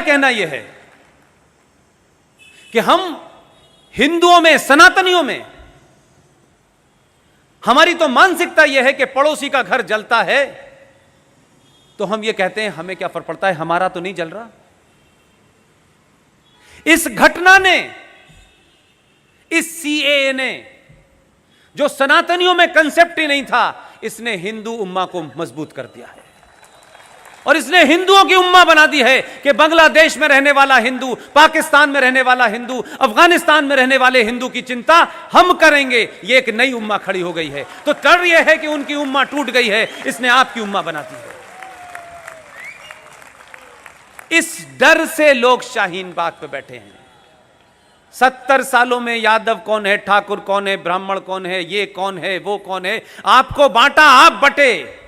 कहना यह है कि हम हिंदुओं में, सनातनियों में, हमारी तो मानसिकता यह है कि पड़ोसी का घर जलता है तो हम ये कहते हैं हमें क्या फर्क पड़ता है, हमारा तो नहीं जल रहा। इस घटना ने, इस सीएए ने, जो सनातनियों में कंसेप्ट ही नहीं था, इसने हिंदू उम्मा को मजबूत कर दिया है और इसने हिंदुओं की उम्मा बना दी है कि बांग्लादेश में रहने वाला हिंदू, पाकिस्तान में रहने वाला हिंदू, अफगानिस्तान में रहने वाले हिंदू की चिंता हम करेंगे। ये एक नई उम्मा खड़ी हो गई है। तो डर यह है कि उनकी उम्मा टूट गई है, इसने आपकी उम्मा बना दी है। इस डर से लोग शाहीन बाग पे बैठे हैं। 70 सालों में यादव कौन है, ठाकुर कौन है, ब्राह्मण कौन है, ये कौन है, वो कौन है, आपको बांटा, आप बटे।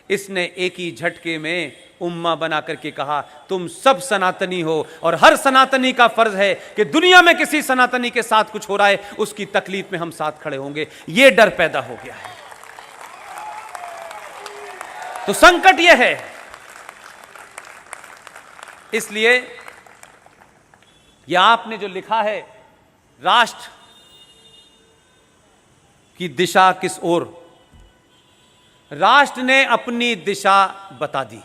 इसने एक ही झटके में उम्मा बना करके कहा तुम सब सनातनी हो और हर सनातनी का फर्ज है कि दुनिया में किसी सनातनी के साथ कुछ हो रहा है उसकी तकलीफ में हम साथ खड़े होंगे। यह डर पैदा हो गया है। तो संकट यह है, इसलिए यह आपने जो लिखा है, राष्ट्र की दिशा किस ओर, राष्ट्र ने अपनी दिशा बता दी,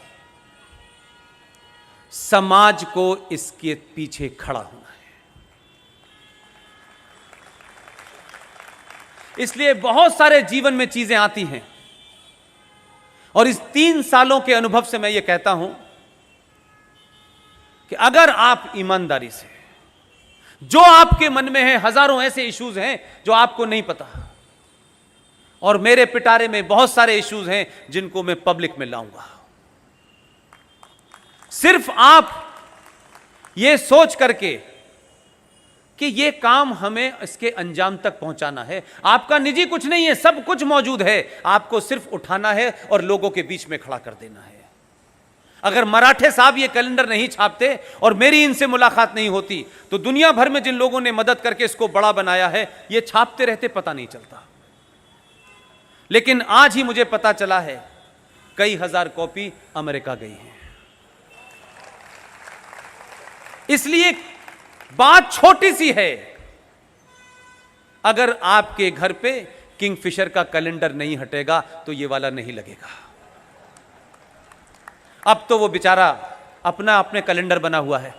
समाज को इसके पीछे खड़ा होना है। इसलिए बहुत सारे जीवन में चीजें आती हैं और इस 3 सालों के अनुभव से मैं ये कहता हूं कि अगर आप ईमानदारी से, जो आपके मन में है, हजारों ऐसे इश्यूज हैं जो आपको नहीं पता, और मेरे पिटारे में बहुत सारे इश्यूज हैं जिनको मैं पब्लिक में लाऊंगा। सिर्फ आप ये सोच करके कि ये काम हमें इसके अंजाम तक पहुंचाना है, आपका निजी कुछ नहीं है, सब कुछ मौजूद है, आपको सिर्फ उठाना है और लोगों के बीच में खड़ा कर देना है। अगर मराठे साहब ये कैलेंडर नहीं छापते और मेरी इनसे मुलाकात नहीं होती तो दुनिया भर में जिन लोगों ने मदद करके इसको बड़ा बनाया है ये छापते रहते, पता नहीं चलता। लेकिन आज ही मुझे पता चला है कई हजार कॉपी अमेरिका गई हैं। इसलिए बात छोटी सी है, अगर आपके घर पे किंगफिशर का कैलेंडर नहीं हटेगा तो ये वाला नहीं लगेगा। अब तो वो बेचारा अपना अपने कैलेंडर बना हुआ है।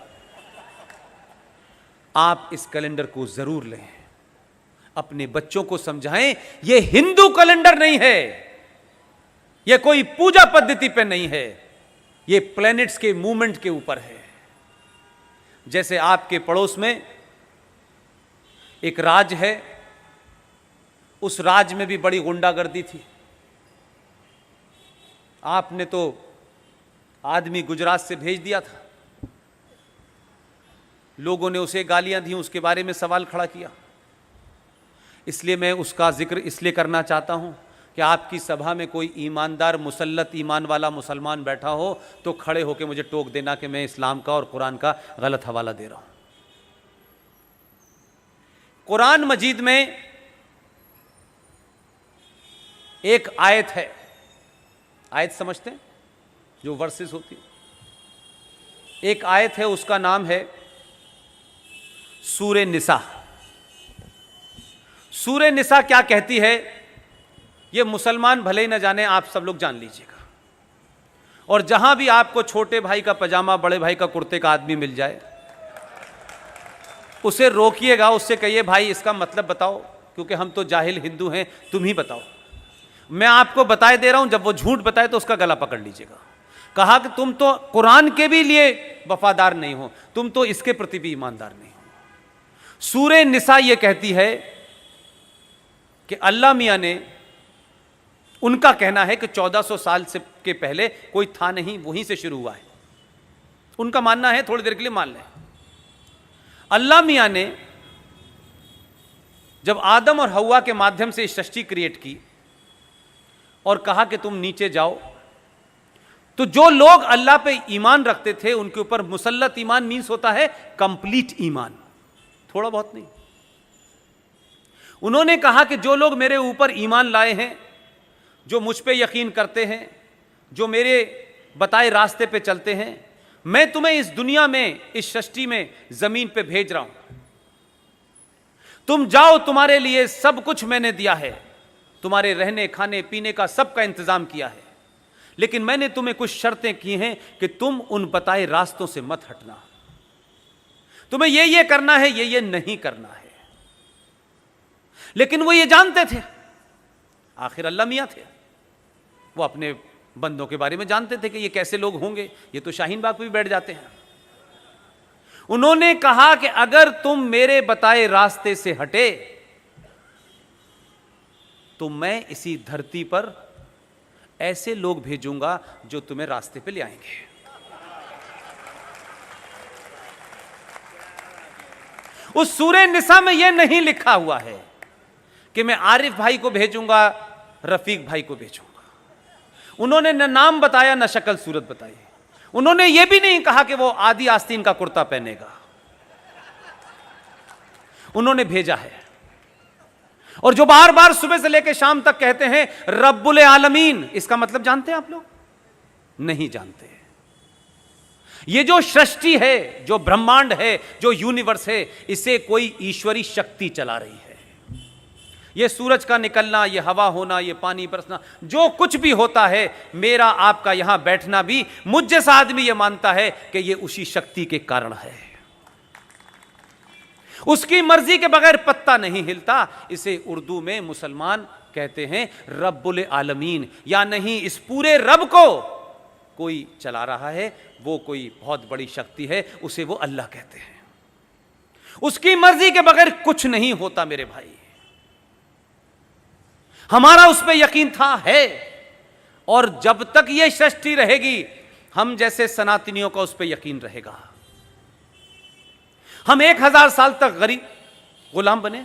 आप इस कैलेंडर को जरूर लें, अपने बच्चों को समझाएं ये हिंदू कैलेंडर नहीं है, ये कोई पूजा पद्धति पे नहीं है, ये प्लैनेट्स के मूवमेंट के ऊपर है। जैसे आपके पड़ोस में एक राज है, उस राज में भी बड़ी गुंडागर्दी थी। आपने तो आदमी गुजरात से भेज दिया था, लोगों ने उसे गालियां दी, उसके बारे में सवाल खड़ा किया। इसलिए मैं उसका जिक्र इसलिए करना चाहता हूं कि आपकी सभा में कोई ईमानदार, मुसल्लत ईमान वाला मुसलमान बैठा हो तो खड़े होकर मुझे टोक देना कि मैं इस्लाम का और कुरान का गलत हवाला दे रहा हूं। कुरान मजीद में एक आयत है, आयत समझते हैं जो वर्सेस होती है, एक आयत है उसका नाम है सूरे निसा। सूरे निसा क्या कहती है ये मुसलमान भले ही न जाने, आप सब लोग जान लीजिएगा। और जहां भी आपको छोटे भाई का पजामा, बड़े भाई का कुर्ते का आदमी मिल जाए उसे रोकिएगा, उससे कहिए भाई इसका मतलब बताओ, क्योंकि हम तो जाहिल हिंदू हैं, तुम ही बताओ। मैं आपको बताए दे रहा हूं, जब वो झूठ बताए तो उसका गला पकड़ लीजिएगा। कहा कि तुम तो कुरान के भी लिए वफादार नहीं हो, तुम तो इसके प्रति भी ईमानदार नहीं हो। सूरे निसा ये कहती है कि अल्लाह मियां ने, उनका कहना है कि 1400 साल से के पहले कोई था नहीं, वहीं से शुरू हुआ है। उनका मानना है, थोड़ी देर के लिए मान लें, अल्लाह मियां ने जब आदम और हव्वा के माध्यम से सृष्टि क्रिएट की और कहा कि तुम नीचे जाओ, तो जो लोग अल्लाह पे ईमान रखते थे उनके ऊपर मुसल्लत ईमान मीन्स होता है कंप्लीट ईमान, थोड़ा बहुत नहीं। उन्होंने कहा कि जो लोग मेरे ऊपर ईमान लाए हैं, जो मुझ पे यकीन करते हैं, जो मेरे बताए रास्ते पे चलते हैं, मैं तुम्हें इस दुनिया में, इस सृष्टि में, जमीन पे भेज रहा हूं, तुम जाओ, तुम्हारे लिए सब कुछ मैंने दिया है, तुम्हारे रहने खाने पीने का सबका इंतजाम किया है, लेकिन मैंने तुम्हें कुछ शर्तें की हैं कि तुम उन बताए रास्तों से मत हटना, तुम्हें ये करना है, ये नहीं करना है। लेकिन वो ये जानते थे, आखिर अल्लाह मियां थे, वो अपने बंदों के बारे में जानते थे कि ये कैसे लोग होंगे, ये तो शाहीन बाग पे भी बैठ जाते हैं। उन्होंने कहा कि अगर तुम मेरे बताए रास्ते से हटे तो मैं इसी धरती पर ऐसे लोग भेजूंगा जो तुम्हें रास्ते पे ले आएंगे। उस सूरह निसा में यह नहीं लिखा हुआ है कि मैं आरिफ भाई को भेजूंगा, रफीक भाई को भेजूंगा। उन्होंने न नाम बताया, न शक्ल सूरत बताई। उन्होंने यह भी नहीं कहा कि वो आदि आस्तीन का कुर्ता पहनेगा। उन्होंने भेजा है। और जो बार बार सुबह से लेकर शाम तक कहते हैं रब्बुल आलमीन, इसका मतलब जानते हैं आप लोग? नहीं जानते। ये जो सृष्टि है, जो ब्रह्मांड है, जो यूनिवर्स है, इसे कोई ईश्वरी शक्ति चला रही है। ये सूरज का निकलना, ये हवा होना, ये पानी बरसना, जो कुछ भी होता है, मेरा आपका यहां बैठना भी, मुझ जैसा आदमी ये मानता है कि ये उसी शक्ति के कारण है। उसकी मर्जी के बगैर पत्ता नहीं हिलता। इसे उर्दू में मुसलमान कहते हैं रब्बुल आलमीन, या नहीं, इस पूरे रब को कोई चला रहा है, वो कोई बहुत बड़ी शक्ति है, उसे वो अल्लाह कहते हैं। उसकी मर्जी के बगैर कुछ नहीं होता मेरे भाई। हमारा उस पर यकीन था, है, और जब तक यह सृष्टि रहेगी हम जैसे सनातनियों का उस पर यकीन रहेगा। हम 1000 साल तक गरीब गुलाम बने,